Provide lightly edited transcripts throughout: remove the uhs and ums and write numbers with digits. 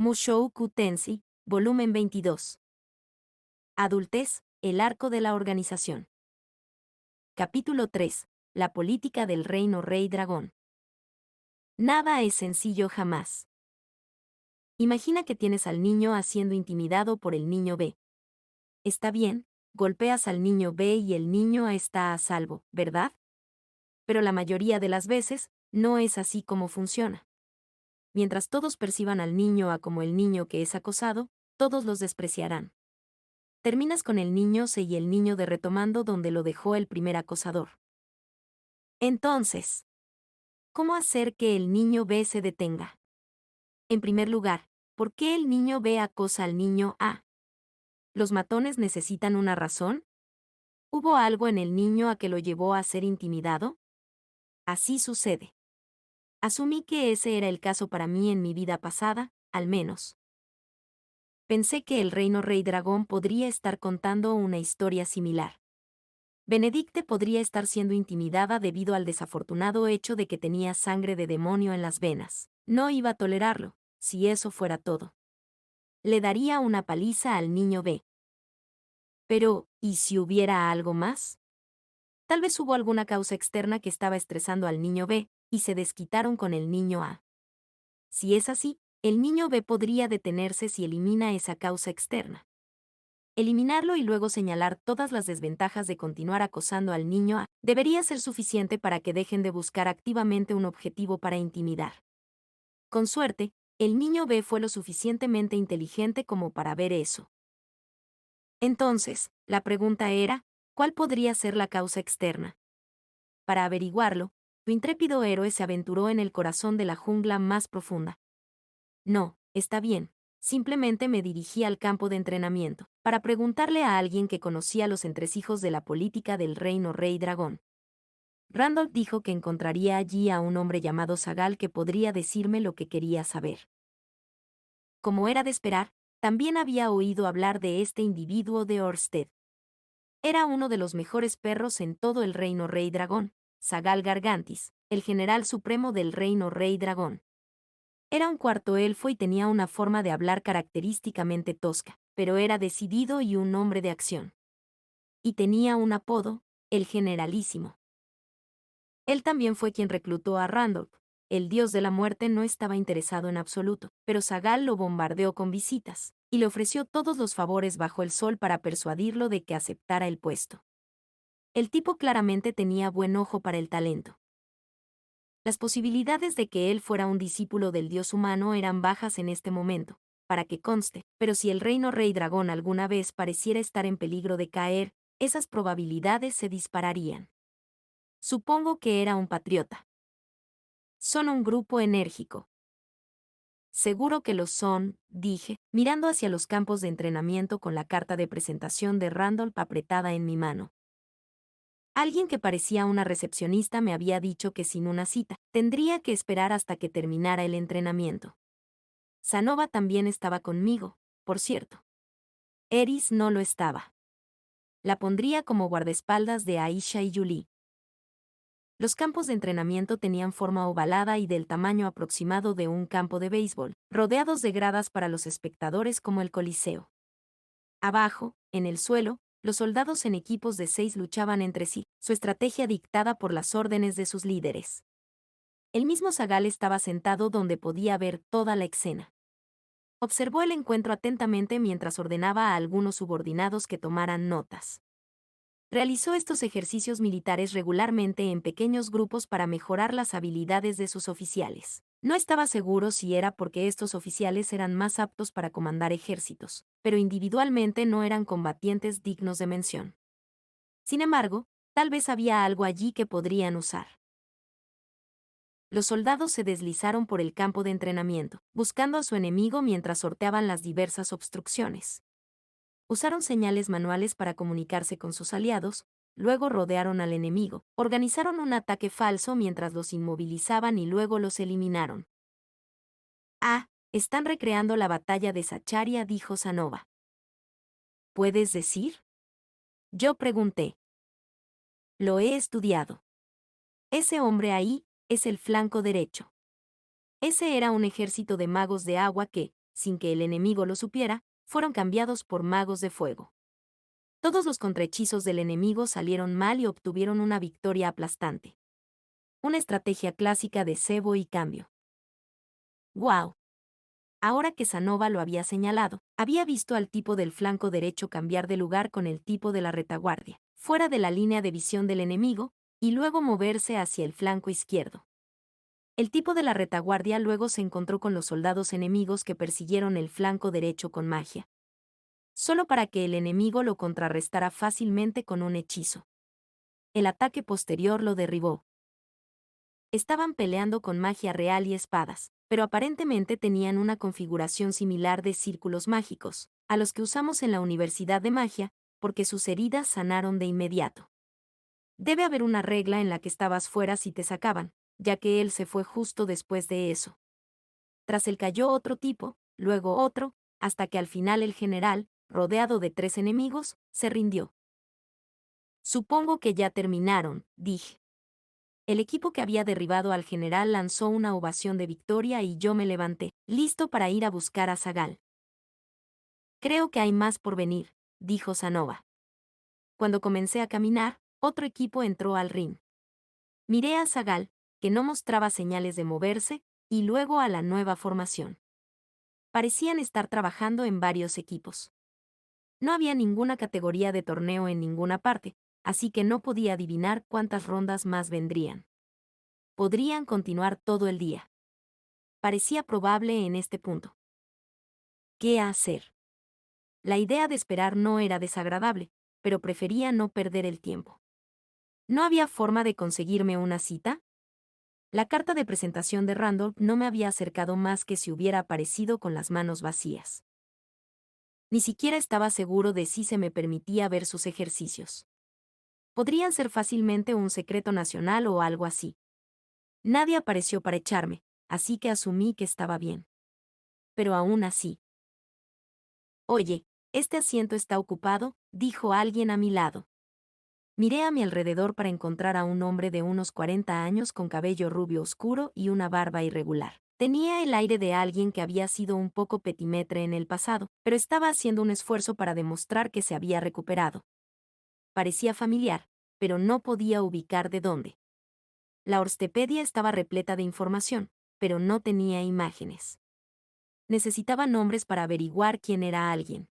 Mushoku Tensei, volumen 22. Adultez, el arco de la organización. Capítulo 3. La política del reino Rey Dragón. Nada es sencillo jamás. Imagina que tienes al niño siendo intimidado por el niño B. Está bien, golpeas al niño B y el niño A está a salvo, ¿verdad? Pero la mayoría de las veces, no es así como funciona. Mientras todos perciban al niño A como el niño que es acosado, todos los despreciarán. Terminas con el niño C y el niño D retomando donde lo dejó el primer acosador. Entonces, ¿cómo hacer que el niño B se detenga? En primer lugar, ¿por qué el niño B acosa al niño A? ¿Los matones necesitan una razón? ¿Hubo algo en el niño A que lo llevó a ser intimidado? Así sucede. Asumí que ese era el caso para mí en mi vida pasada, al menos. Pensé que el reino Rey Dragón podría estar contando una historia similar. Benedicte podría estar siendo intimidada debido al desafortunado hecho de que tenía sangre de demonio en las venas. No iba a tolerarlo, si eso fuera todo. Le daría una paliza al niño B. Pero, ¿y si hubiera algo más? Tal vez hubo alguna causa externa que estaba estresando al niño B, y se desquitaron con el niño A. Si es así, el niño B podría detenerse si elimina esa causa externa. Eliminarlo y luego señalar todas las desventajas de continuar acosando al niño A debería ser suficiente para que dejen de buscar activamente un objetivo para intimidar. Con suerte, el niño B fue lo suficientemente inteligente como para ver eso. Entonces, la pregunta era, ¿cuál podría ser la causa externa? Para averiguarlo, tu intrépido héroe se aventuró en el corazón de la jungla más profunda. No, está bien. Simplemente me dirigí al campo de entrenamiento, para preguntarle a alguien que conocía los entresijos de la política del reino Rey Dragón. Randolph dijo que encontraría allí a un hombre llamado Sagal que podría decirme lo que quería saber. Como era de esperar, también había oído hablar de este individuo de Orsted. Era uno de los mejores perros en todo el reino Rey Dragón, Sagal Gargantis, el general supremo del reino Rey Dragón. Era un cuarto elfo y tenía una forma de hablar característicamente tosca, pero era decidido y un hombre de acción. Y tenía un apodo, el Generalísimo. Él también fue quien reclutó a Randolph. El dios de la muerte no estaba interesado en absoluto, pero Sagal lo bombardeó con visitas, y le ofreció todos los favores bajo el sol para persuadirlo de que aceptara el puesto. El tipo claramente tenía buen ojo para el talento. Las posibilidades de que él fuera un discípulo del dios humano eran bajas en este momento, para que conste, pero si el reino Rey Dragón alguna vez pareciera estar en peligro de caer, esas probabilidades se dispararían. Supongo que era un patriota. Son un grupo enérgico. Seguro que lo son, dije, mirando hacia los campos de entrenamiento con la carta de presentación de Randolph apretada en mi mano. Alguien que parecía una recepcionista me había dicho que sin una cita, tendría que esperar hasta que terminara el entrenamiento. Sanova también estaba conmigo, por cierto. Eris no lo estaba. La pondría como guardaespaldas de Aisha y Julie. Los campos de entrenamiento tenían forma ovalada y del tamaño aproximado de un campo de béisbol, rodeados de gradas para los espectadores como el Coliseo. Abajo, en el suelo, los soldados en equipos de 6 luchaban entre sí, su estrategia dictada por las órdenes de sus líderes. El mismo Sagal estaba sentado donde podía ver toda la escena. Observó el encuentro atentamente mientras ordenaba a algunos subordinados que tomaran notas. Realizó estos ejercicios militares regularmente en pequeños grupos para mejorar las habilidades de sus oficiales. No estaba seguro si era porque estos oficiales eran más aptos para comandar ejércitos, pero individualmente no eran combatientes dignos de mención. Sin embargo, tal vez había algo allí que podrían usar. Los soldados se deslizaron por el campo de entrenamiento, buscando a su enemigo mientras sorteaban las diversas obstrucciones. Usaron señales manuales para comunicarse con sus aliados, luego rodearon al enemigo, organizaron un ataque falso mientras los inmovilizaban y luego los eliminaron. Ah, están recreando la batalla de Sacharia, dijo Sanova. ¿Puedes decir? Yo pregunté. Lo he estudiado. Ese hombre ahí es el flanco derecho. Ese era un ejército de magos de agua que, sin que el enemigo lo supiera, fueron cambiados por magos de fuego. Todos los contrahechizos del enemigo salieron mal y obtuvieron una victoria aplastante. Una estrategia clásica de cebo y cambio. ¡Guau! Ahora que Sanova lo había señalado, había visto al tipo del flanco derecho cambiar de lugar con el tipo de la retaguardia, fuera de la línea de visión del enemigo, y luego moverse hacia el flanco izquierdo. El tipo de la retaguardia luego se encontró con los soldados enemigos que persiguieron el flanco derecho con magia. Solo para que el enemigo lo contrarrestara fácilmente con un hechizo. El ataque posterior lo derribó. Estaban peleando con magia real y espadas, pero aparentemente tenían una configuración similar de círculos mágicos, a los que usamos en la Universidad de Magia, porque sus heridas sanaron de inmediato. Debe haber una regla en la que estabas fuera si te sacaban, ya que él se fue justo después de eso. Tras él cayó otro tipo, luego otro, hasta que al final el general, rodeado de 3 enemigos, se rindió. Supongo que ya terminaron, dije. El equipo que había derribado al general lanzó una ovación de victoria y yo me levanté, listo para ir a buscar a Zagal. Creo que hay más por venir, dijo Sanova. Cuando comencé a caminar, otro equipo entró al ring. Miré a Zagal, que no mostraba señales de moverse, y luego a la nueva formación. Parecían estar trabajando en varios equipos. No había ninguna categoría de torneo en ninguna parte, así que no podía adivinar cuántas rondas más vendrían. Podrían continuar todo el día. Parecía probable en este punto. ¿Qué hacer? La idea de esperar no era desagradable, pero prefería no perder el tiempo. ¿No había forma de conseguirme una cita? La carta de presentación de Randolph no me había acercado más que si hubiera aparecido con las manos vacías. Ni siquiera estaba seguro de si se me permitía ver sus ejercicios. Podrían ser fácilmente un secreto nacional o algo así. Nadie apareció para echarme, así que asumí que estaba bien. Pero aún así. Oye, este asiento está ocupado, dijo alguien a mi lado. Miré a mi alrededor para encontrar a un hombre de unos 40 años con cabello rubio oscuro y una barba irregular. Tenía el aire de alguien que había sido un poco petimetre en el pasado, pero estaba haciendo un esfuerzo para demostrar que se había recuperado. Parecía familiar, pero no podía ubicar de dónde. La Orstepedia estaba repleta de información, pero no tenía imágenes. Necesitaba nombres para averiguar quién era alguien.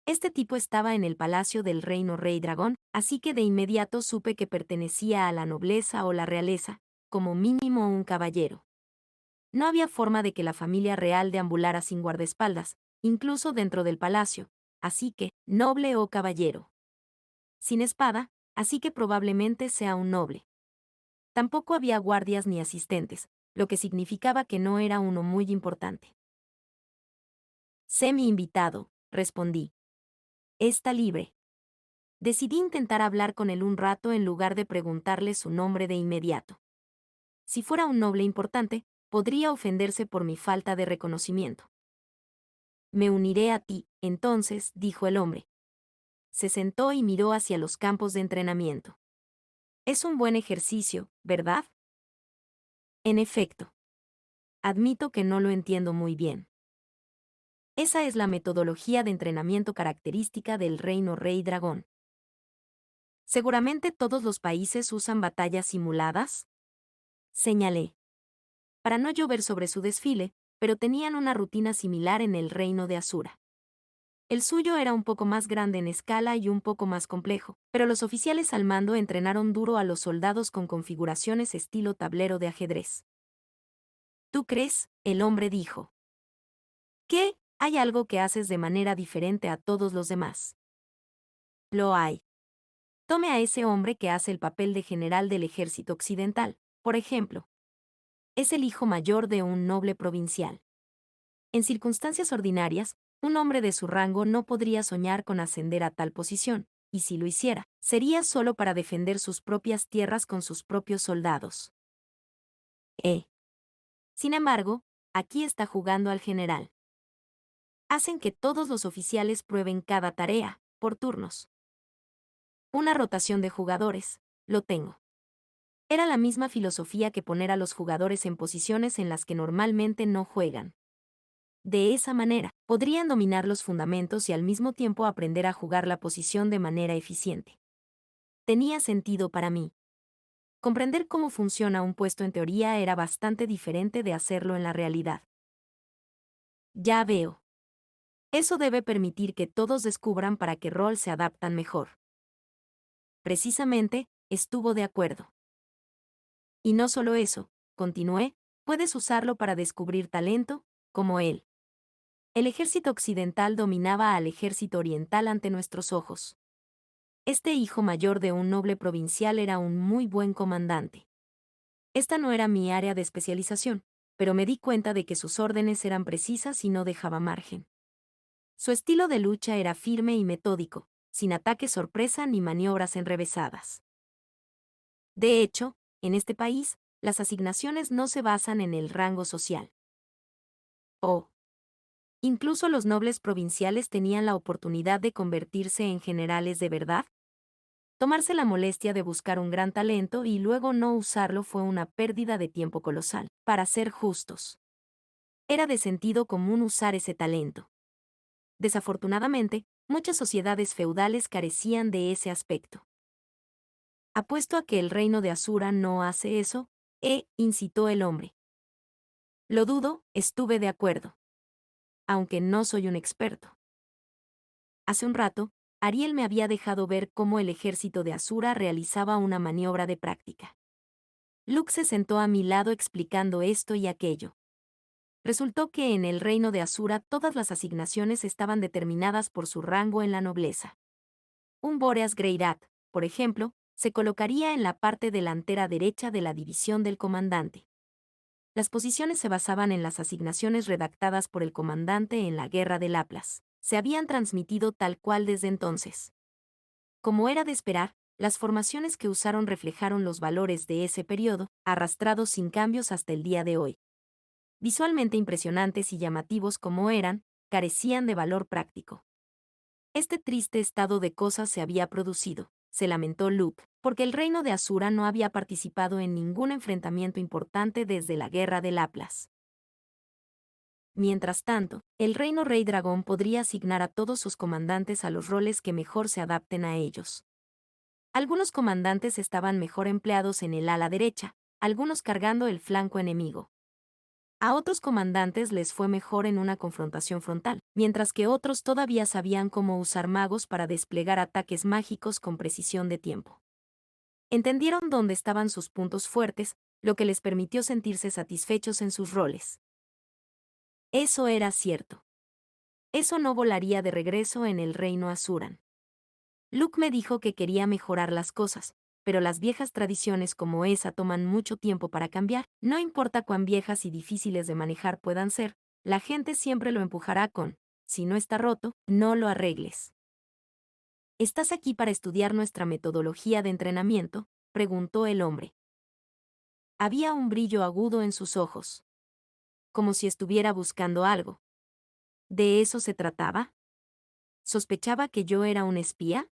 Este tipo estaba en el palacio del reino Rey Dragón, así que de inmediato supe que pertenecía a la nobleza o la realeza, como mínimo un caballero. No había forma de que la familia real deambulara sin guardaespaldas, incluso dentro del palacio, así que, noble o caballero. Sin espada, así que probablemente sea un noble. Tampoco había guardias ni asistentes, lo que significaba que no era uno muy importante. Sé mi invitado, respondí. Está libre. Decidí intentar hablar con él un rato en lugar de preguntarle su nombre de inmediato. Si fuera un noble importante, podría ofenderse por mi falta de reconocimiento. Me uniré a ti, entonces, dijo el hombre. Se sentó y miró hacia los campos de entrenamiento. Es un buen ejercicio, ¿verdad? En efecto. Admito que no lo entiendo muy bien. Esa es la metodología de entrenamiento característica del Reino Rey Dragón. Seguramente todos los países usan batallas simuladas, señalé. Para no llover sobre su desfile, pero tenían una rutina similar en el Reino de Asura. El suyo era un poco más grande en escala y un poco más complejo, pero los oficiales al mando entrenaron duro a los soldados con configuraciones estilo tablero de ajedrez. ¿Tú crees?, el hombre dijo. ¿Qué? Hay algo que haces de manera diferente a todos los demás. Lo hay. Tome a ese hombre que hace el papel de general del ejército occidental, por ejemplo. Es el hijo mayor de un noble provincial. En circunstancias ordinarias, un hombre de su rango no podría soñar con ascender a tal posición, y si lo hiciera, sería solo para defender sus propias tierras con sus propios soldados. Sin embargo, aquí está jugando al general. Hacen que todos los oficiales prueben cada tarea, por turnos. Una rotación de jugadores, lo tengo. Era la misma filosofía que poner a los jugadores en posiciones en las que normalmente no juegan. De esa manera, podrían dominar los fundamentos y al mismo tiempo aprender a jugar la posición de manera eficiente. Tenía sentido para mí. Comprender cómo funciona un puesto en teoría era bastante diferente de hacerlo en la realidad. Ya veo. Eso debe permitir que todos descubran para qué rol se adaptan mejor. Precisamente, estuvo de acuerdo. Y no solo eso, continué, puedes usarlo para descubrir talento, como él. El ejército occidental dominaba al ejército oriental ante nuestros ojos. Este hijo mayor de un noble provincial era un muy buen comandante. Esta no era mi área de especialización, pero me di cuenta de que sus órdenes eran precisas y no dejaba margen. Su estilo de lucha era firme y metódico, sin ataques sorpresa ni maniobras enrevesadas. De hecho, en este país, las asignaciones no se basan en el rango social. Oh. Incluso los nobles provinciales tenían la oportunidad de convertirse en generales de verdad. Tomarse la molestia de buscar un gran talento y luego no usarlo fue una pérdida de tiempo colosal, para ser justos. Era de sentido común usar ese talento. Desafortunadamente, muchas sociedades feudales carecían de ese aspecto. Apuesto a que el reino de Asura no hace eso, incitó el hombre. Lo dudo, estuve de acuerdo. Aunque no soy un experto. Hace un rato, Ariel me había dejado ver cómo el ejército de Asura realizaba una maniobra de práctica. Luke se sentó a mi lado explicando esto y aquello. Resultó que en el reino de Asura todas las asignaciones estaban determinadas por su rango en la nobleza. Un Boreas Greirat, por ejemplo, se colocaría en la parte delantera derecha de la división del comandante. Las posiciones se basaban en las asignaciones redactadas por el comandante en la Guerra del Atlas. Se habían transmitido tal cual desde entonces. Como era de esperar, las formaciones que usaron reflejaron los valores de ese periodo, arrastrados sin cambios hasta el día de hoy. Visualmente impresionantes y llamativos como eran, carecían de valor práctico. Este triste estado de cosas se había producido, se lamentó Luke, porque el reino de Asura no había participado en ningún enfrentamiento importante desde la Guerra del Atlas. Mientras tanto, el reino Rey Dragón podría asignar a todos sus comandantes a los roles que mejor se adapten a ellos. Algunos comandantes estaban mejor empleados en el ala derecha, algunos cargando el flanco enemigo. A otros comandantes les fue mejor en una confrontación frontal, mientras que otros todavía sabían cómo usar magos para desplegar ataques mágicos con precisión de tiempo. Entendieron dónde estaban sus puntos fuertes, lo que les permitió sentirse satisfechos en sus roles. Eso era cierto. Eso no volaría de regreso en el reino Asuran. Luke me dijo que quería mejorar las cosas, pero las viejas tradiciones como esa toman mucho tiempo para cambiar, no importa cuán viejas y difíciles de manejar puedan ser, la gente siempre lo empujará con, si no está roto, no lo arregles. ¿Estás aquí para estudiar nuestra metodología de entrenamiento?, preguntó el hombre. Había un brillo agudo en sus ojos. Como si estuviera buscando algo. ¿De eso se trataba? ¿Sospechaba que yo era un espía?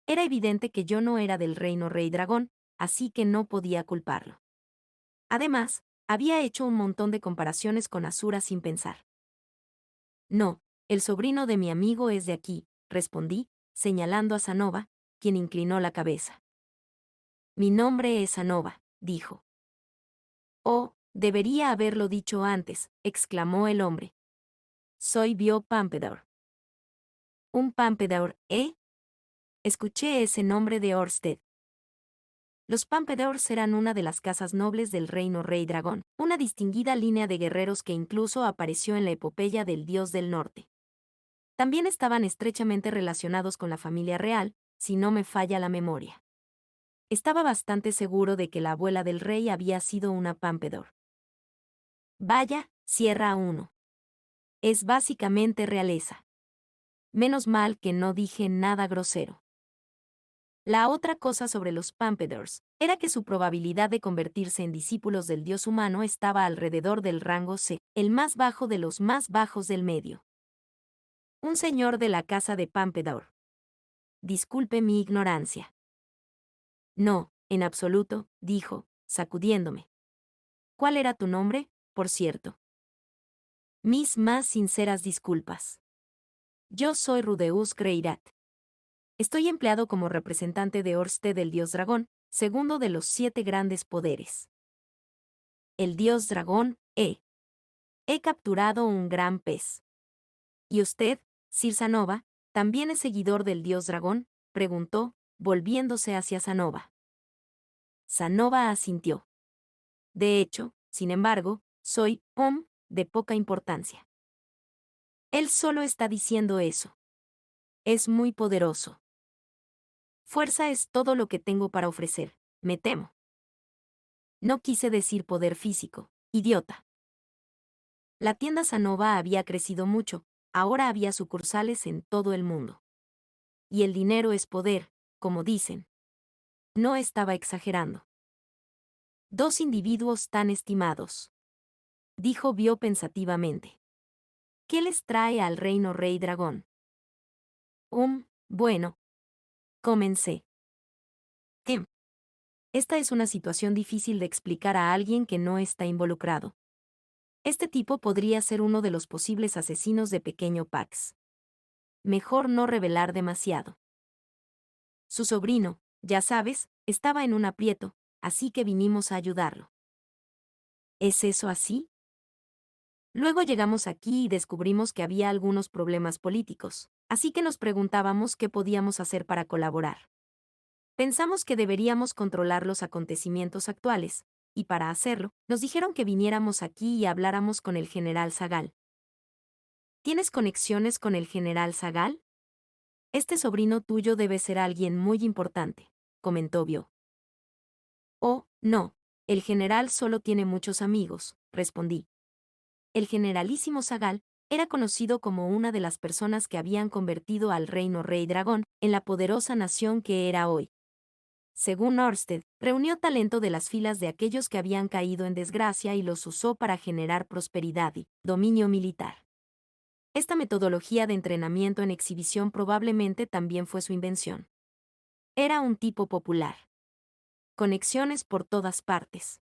Era evidente que yo no era del reino Rey Dragón, así que no podía culparlo. Además, había hecho un montón de comparaciones con Asura sin pensar. No, el sobrino de mi amigo es de aquí, respondí, señalando a Sanova, quien inclinó la cabeza. Mi nombre es Sanova, dijo. Oh, debería haberlo dicho antes, exclamó el hombre. Soy Bio Pampedor. ¿Un Pampedor, Escuché ese nombre de Orsted. Los Pampedors eran una de las casas nobles del reino Rey Dragón, una distinguida línea de guerreros que incluso apareció en la epopeya del Dios del Norte. También estaban estrechamente relacionados con la familia real, si no me falla la memoria. Estaba bastante seguro de que la abuela del rey había sido una Pampedor. Vaya, cierra uno. Es básicamente realeza. Menos mal que no dije nada grosero. La otra cosa sobre los Pampedors era que su probabilidad de convertirse en discípulos del dios humano estaba alrededor del rango C, el más bajo de los más bajos del medio. Un señor de la casa de Pampedor. Disculpe mi ignorancia. No, en absoluto, dijo, sacudiéndome. ¿Cuál era tu nombre, por cierto? Mis más sinceras disculpas. Yo soy Rudeus Greirat. Estoy empleado como representante de Orsted del dios dragón, segundo de los 7 grandes poderes. El dios dragón, He capturado un gran pez. ¿Y usted, Sir Sanova, también es seguidor del dios dragón?, preguntó, volviéndose hacia Sanova. Sanova asintió. De hecho, sin embargo, soy, de poca importancia. Él solo está diciendo eso. Es muy poderoso. Fuerza es todo lo que tengo para ofrecer, me temo. No quise decir poder físico, idiota. La tienda Sanova había crecido mucho, ahora había sucursales en todo el mundo. Y el dinero es poder, como dicen. No estaba exagerando. 2 individuos tan estimados. Dijo Bio pensativamente. ¿Qué les trae al reino Rey Dragón? Bueno. Comencé. Esta es una situación difícil de explicar a alguien que no está involucrado. Este tipo podría ser uno de los posibles asesinos de Pequeño Pax. Mejor no revelar demasiado. Su sobrino, ya sabes, estaba en un aprieto, así que vinimos a ayudarlo. ¿Es eso así? Luego llegamos aquí y descubrimos que había algunos problemas políticos, así que nos preguntábamos qué podíamos hacer para colaborar. Pensamos que deberíamos controlar los acontecimientos actuales, y para hacerlo, nos dijeron que viniéramos aquí y habláramos con el general Zagal. ¿Tienes conexiones con el general Zagal? Este sobrino tuyo debe ser alguien muy importante, comentó Bio. Oh, no, el general solo tiene muchos amigos, respondí. El generalísimo Zagal era conocido como una de las personas que habían convertido al reino Rey Dragón en la poderosa nación que era hoy. Según Orsted, reunió talento de las filas de aquellos que habían caído en desgracia y los usó para generar prosperidad y dominio militar. Esta metodología de entrenamiento en exhibición probablemente también fue su invención. Era un tipo popular. Conexiones por todas partes.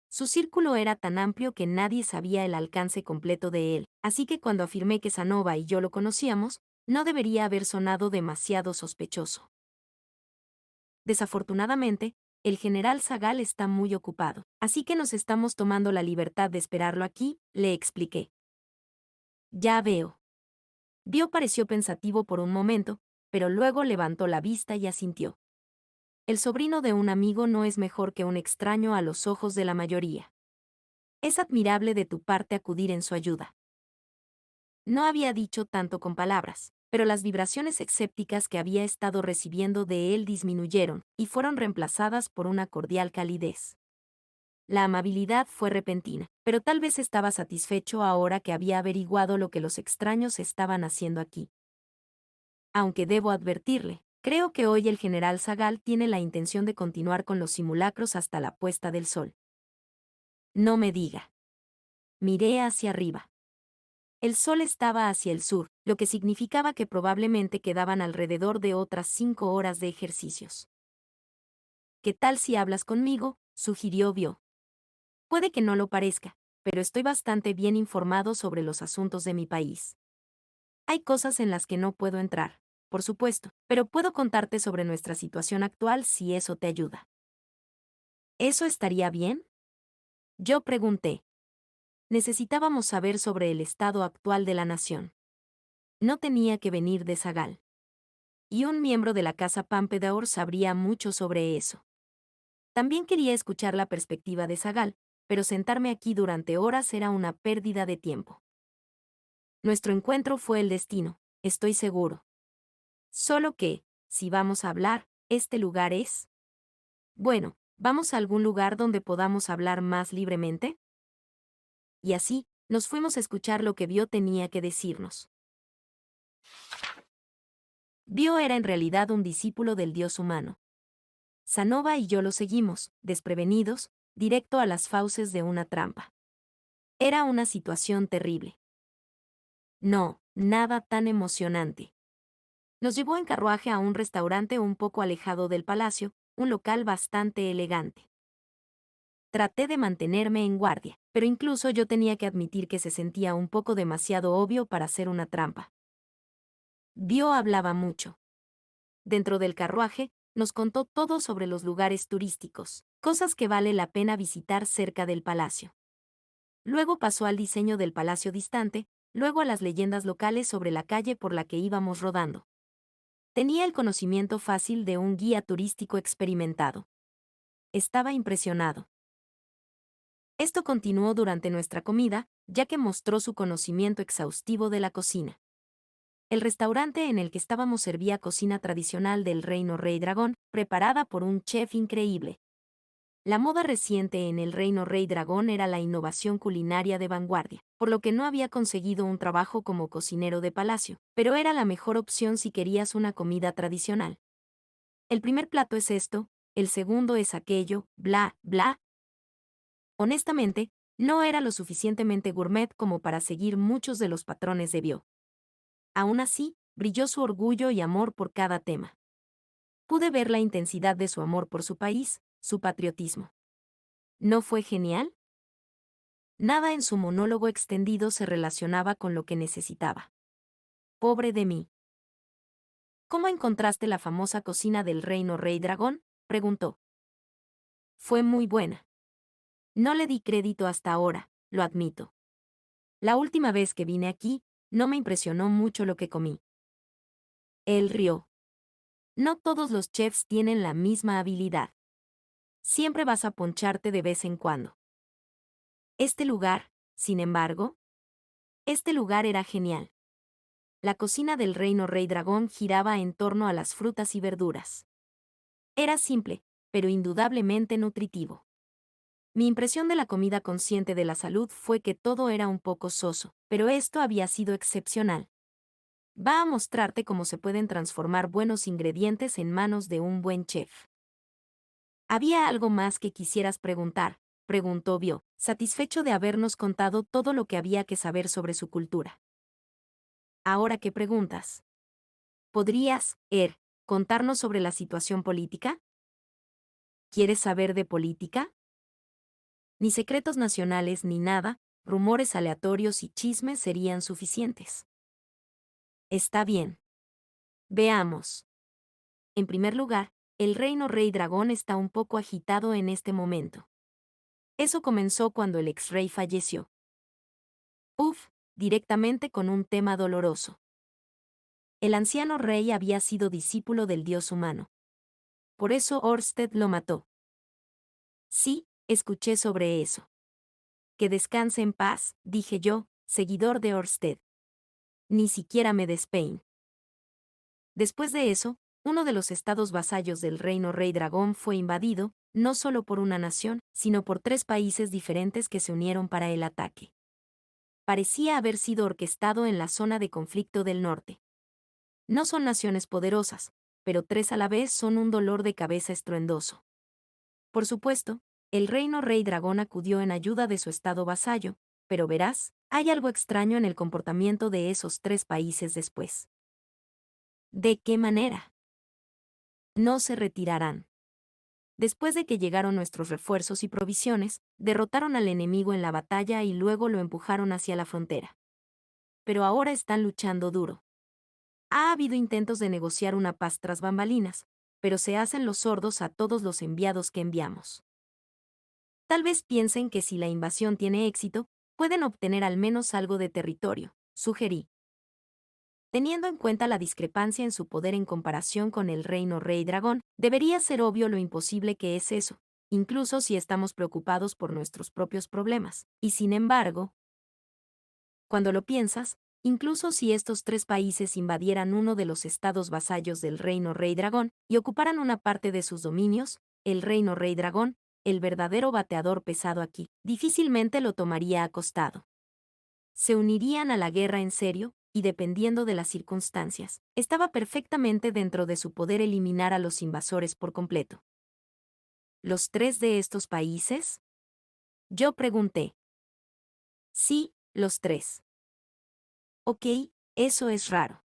Su círculo era tan amplio que nadie sabía el alcance completo de él, así que cuando afirmé que Sanova y yo lo conocíamos, no debería haber sonado demasiado sospechoso. Desafortunadamente, el general Zagal está muy ocupado, así que nos estamos tomando la libertad de esperarlo aquí, le expliqué. Ya veo. Bio pareció pensativo por un momento, pero luego levantó la vista y asintió. El sobrino de un amigo no es mejor que un extraño a los ojos de la mayoría. Es admirable de tu parte acudir en su ayuda. No había dicho tanto con palabras, pero las vibraciones escépticas que había estado recibiendo de él disminuyeron y fueron reemplazadas por una cordial calidez. La amabilidad fue repentina, pero tal vez estaba satisfecho ahora que había averiguado lo que los extraños estaban haciendo aquí. Aunque debo advertirle, creo que hoy el general Zagal tiene la intención de continuar con los simulacros hasta la puesta del sol. No me diga. Miré hacia arriba. El sol estaba hacia el sur, lo que significaba que probablemente quedaban alrededor de otras 5 horas de ejercicios. ¿Qué tal si hablas conmigo?, sugirió Bio. Puede que no lo parezca, pero estoy bastante bien informado sobre los asuntos de mi país. Hay cosas en las que no puedo entrar, por supuesto, pero puedo contarte sobre nuestra situación actual si eso te ayuda. ¿Eso estaría bien? Yo pregunté. Necesitábamos saber sobre el estado actual de la nación. No tenía que venir de Zagal. Y un miembro de la casa Pampedor sabría mucho sobre eso. También quería escuchar la perspectiva de Zagal, pero sentarme aquí durante horas era una pérdida de tiempo. Nuestro encuentro fue el destino, estoy seguro. Solo que, si vamos a hablar, este lugar es... Bueno, ¿vamos a algún lugar donde podamos hablar más libremente? Y así, nos fuimos a escuchar lo que Bio tenía que decirnos. Bio era en realidad un discípulo del dios humano. Sanova y yo lo seguimos, desprevenidos, directo a las fauces de una trampa. Era una situación terrible. No, nada tan emocionante. Nos llevó en carruaje a un restaurante un poco alejado del palacio, un local bastante elegante. Traté de mantenerme en guardia, pero incluso yo tenía que admitir que se sentía un poco demasiado obvio para ser una trampa. Dio hablaba mucho. Dentro del carruaje, nos contó todo sobre los lugares turísticos, cosas que vale la pena visitar cerca del palacio. Luego pasó al diseño del palacio distante, luego a las leyendas locales sobre la calle por la que íbamos rodando. Tenía el conocimiento fácil de un guía turístico experimentado. Estaba impresionado. Esto continuó durante nuestra comida, ya que mostró su conocimiento exhaustivo de la cocina. El restaurante en el que estábamos servía cocina tradicional del Reino Rey Dragón, preparada por un chef increíble. La moda reciente en el Reino Rey Dragón era la innovación culinaria de vanguardia, por lo que no había conseguido un trabajo como cocinero de palacio, pero era la mejor opción si querías una comida tradicional. El primer plato es esto, el segundo es aquello, bla, bla. Honestamente, no era lo suficientemente gourmet como para seguir muchos de los patrones de Bio. Aún así, brilló su orgullo y amor por cada tema. Pude ver la intensidad de su amor por su país, su patriotismo. ¿No fue genial? Nada en su monólogo extendido se relacionaba con lo que necesitaba. Pobre de mí. ¿Cómo encontraste la famosa cocina del Reino Rey Dragón?, preguntó. Fue muy buena. No le di crédito hasta ahora, lo admito. La última vez que vine aquí, no me impresionó mucho lo que comí. Él rió. No todos los chefs tienen la misma habilidad. Siempre vas a poncharte de vez en cuando. Este lugar, sin embargo, este lugar era genial. La cocina del Reino Rey Dragón giraba en torno a las frutas y verduras. Era simple, pero indudablemente nutritivo. Mi impresión de la comida consciente de la salud fue que todo era un poco soso, pero esto había sido excepcional. Va a mostrarte cómo se pueden transformar buenos ingredientes en manos de un buen chef. ¿Había algo más que quisieras preguntar?, preguntó Bio, satisfecho de habernos contado todo lo que había que saber sobre su cultura. Ahora qué preguntas. ¿Podrías, contarnos sobre la situación política? ¿Quieres saber de política? Ni secretos nacionales ni nada, rumores aleatorios y chismes serían suficientes. Está bien. Veamos. En primer lugar, el Reino Rey Dragón está un poco agitado en este momento. Eso comenzó cuando el ex-rey falleció. Directamente con un tema doloroso. El anciano rey había sido discípulo del dios humano. Por eso Orsted lo mató. Sí, escuché sobre eso. Que descanse en paz, dije yo, seguidor de Orsted. Ni siquiera me despein. Después de eso, uno de los estados vasallos del Reino Rey Dragón fue invadido, no solo por una nación, sino por 3 países diferentes que se unieron para el ataque. Parecía haber sido orquestado en la zona de conflicto del norte. No son naciones poderosas, pero 3 a la vez son un dolor de cabeza estruendoso. Por supuesto, el Reino Rey Dragón acudió en ayuda de su estado vasallo, pero verás, hay algo extraño en el comportamiento de esos 3 países después. ¿De qué manera? No se retirarán. Después de que llegaron nuestros refuerzos y provisiones, derrotaron al enemigo en la batalla y luego lo empujaron hacia la frontera. Pero ahora están luchando duro. Ha habido intentos de negociar una paz tras bambalinas, pero se hacen los sordos a todos los enviados que enviamos. Tal vez piensen que si la invasión tiene éxito, pueden obtener al menos algo de territorio, sugerí. Teniendo en cuenta la discrepancia en su poder en comparación con el Reino Rey Dragón, debería ser obvio lo imposible que es eso, incluso si estamos preocupados por nuestros propios problemas. Y sin embargo, cuando lo piensas, incluso si estos 3 países invadieran uno de los estados vasallos del Reino Rey Dragón y ocuparan una parte de sus dominios, el Reino Rey Dragón, el verdadero bateador pesado aquí, difícilmente lo tomaría a costado. Se unirían a la guerra en serio, y dependiendo de las circunstancias, estaba perfectamente dentro de su poder eliminar a los invasores por completo. ¿Los 3 de estos países? Yo pregunté. Sí, los 3. Ok, eso es raro.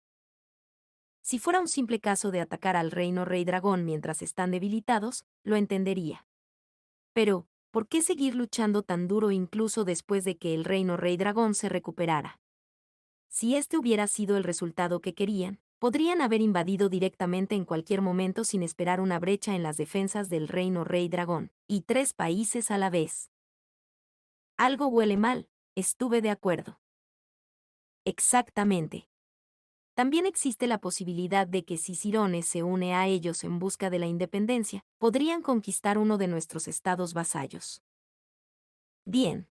Si fuera un simple caso de atacar al Reino Rey Dragón mientras están debilitados, lo entendería. Pero, ¿Por qué seguir luchando tan duro incluso después de que el reino Rey Dragón se recuperara? Si este hubiera sido el resultado que querían, podrían haber invadido directamente en cualquier momento sin esperar una brecha en las defensas del reino Rey Dragón, y 3 países a la vez. Algo huele mal, estuve de acuerdo. Exactamente. También existe la posibilidad de que si Cirone se une a ellos en busca de la independencia, podrían conquistar uno de nuestros estados vasallos. Bien.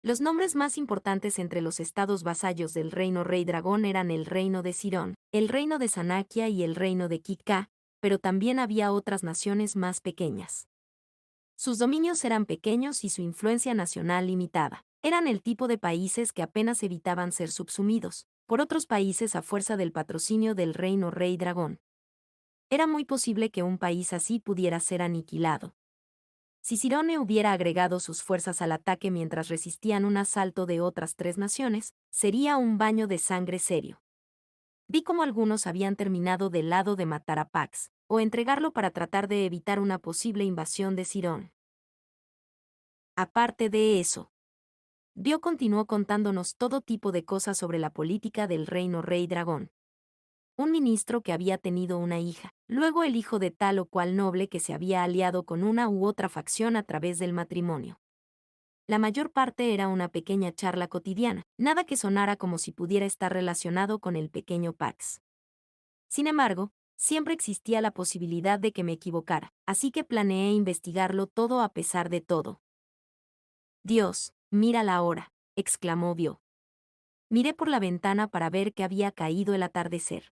Los nombres más importantes entre los estados vasallos del reino Rey Dragón eran el reino de Cirón, el reino de Sanakia y el reino de Kika, pero también había otras naciones más pequeñas. Sus dominios eran pequeños y su influencia nacional limitada. Eran el tipo de países que apenas evitaban ser subsumidos por otros países a fuerza del patrocinio del reino Rey Dragón. Era muy posible que un país así pudiera ser aniquilado. Si Cirone hubiera agregado sus fuerzas al ataque mientras resistían un asalto de otras 3 naciones, sería un baño de sangre serio. Vi cómo algunos habían terminado del lado de matar a Pax, o entregarlo para tratar de evitar una posible invasión de Cirón. Aparte de eso, Dio continuó contándonos todo tipo de cosas sobre la política del reino Rey Dragón. Un ministro que había tenido una hija, luego el hijo de tal o cual noble que se había aliado con una u otra facción a través del matrimonio. La mayor parte era una pequeña charla cotidiana, nada que sonara como si pudiera estar relacionado con el pequeño Pax. Sin embargo, siempre existía la posibilidad de que me equivocara, así que planeé investigarlo todo a pesar de todo. Dios, mira la hora, exclamó Bio. Miré por la ventana para ver que había caído el atardecer.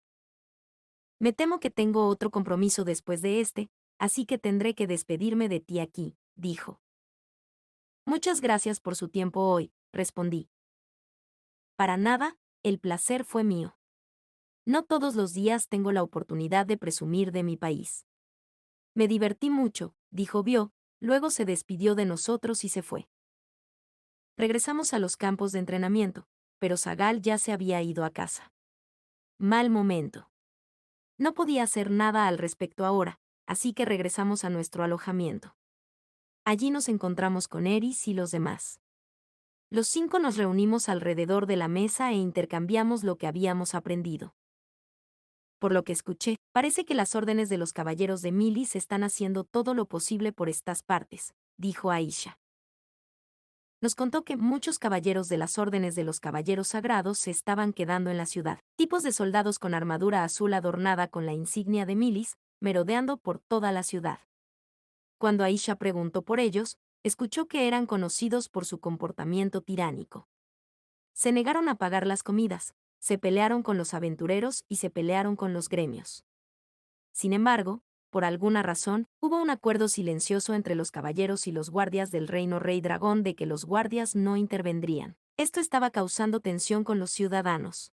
Me temo que tengo otro compromiso después de este, así que tendré que despedirme de ti aquí, dijo. Muchas gracias por su tiempo hoy, respondí. Para nada, el placer fue mío. No todos los días tengo la oportunidad de presumir de mi país. Me divertí mucho, dijo Bio, luego se despidió de nosotros y se fue. Regresamos a los campos de entrenamiento, pero Sagal ya se había ido a casa. Mal momento. No podía hacer nada al respecto ahora, así que regresamos a nuestro alojamiento. Allí nos encontramos con Eris y los demás. Los 5 nos reunimos alrededor de la mesa e intercambiamos lo que habíamos aprendido. Por lo que escuché, parece que las órdenes de los caballeros de Milis están haciendo todo lo posible por estas partes, dijo Aisha. Nos contó que muchos caballeros de las órdenes de los caballeros sagrados se estaban quedando en la ciudad, tipos de soldados con armadura azul adornada con la insignia de Milis, merodeando por toda la ciudad. Cuando Aisha preguntó por ellos, escuchó que eran conocidos por su comportamiento tiránico. Se negaron a pagar las comidas, se pelearon con los aventureros y se pelearon con los gremios. Sin embargo, por alguna razón, hubo un acuerdo silencioso entre los caballeros y los guardias del reino Rey Dragón de que los guardias no intervendrían. Esto estaba causando tensión con los ciudadanos.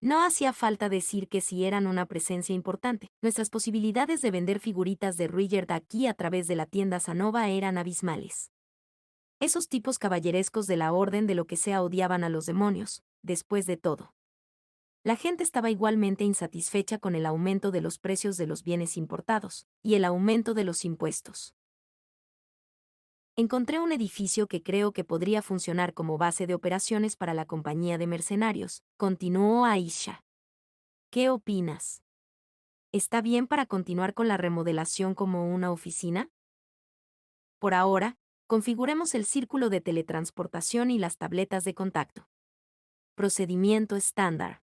No hacía falta decir que si eran una presencia importante, nuestras posibilidades de vender figuritas de Ruigerd aquí a través de la tienda Sanova eran abismales. Esos tipos caballerescos de la orden de lo que sea odiaban a los demonios, después de todo. La gente estaba igualmente insatisfecha con el aumento de los precios de los bienes importados, y el aumento de los impuestos. Encontré un edificio que creo que podría funcionar como base de operaciones para la compañía de mercenarios, continuó Aisha. ¿Qué opinas? ¿Está bien para continuar con la remodelación como una oficina? Por ahora, configuremos el círculo de teletransportación y las tabletas de contacto. Procedimiento estándar.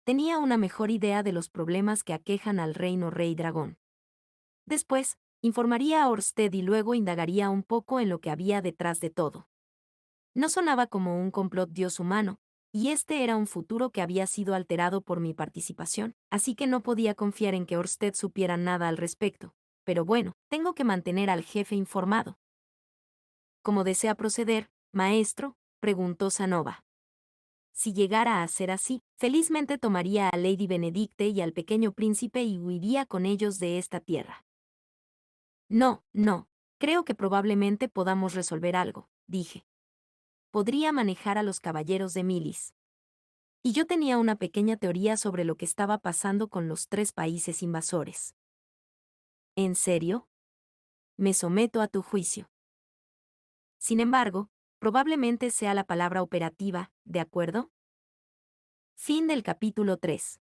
Tenía una mejor idea de los problemas que aquejan al reino Rey Dragón. Después, informaría a Orsted y luego indagaría un poco en lo que había detrás de todo. No sonaba como un complot dios humano, y este era un futuro que había sido alterado por mi participación, así que no podía confiar en que Orsted supiera nada al respecto. Pero bueno, tengo que mantener al jefe informado. ¿Cómo desea proceder, maestro?, preguntó Sanova. Si llegara a ser así, felizmente tomaría a Lady Benedicte y al pequeño príncipe y huiría con ellos de esta tierra. No, creo que probablemente podamos resolver algo, dije. Podría manejar a los caballeros de Milis. Y yo tenía una pequeña teoría sobre lo que estaba pasando con los 3 países invasores. ¿En serio? Me someto a tu juicio. Sin embargo, probablemente sea la palabra operativa, ¿de acuerdo? Fin del capítulo 3.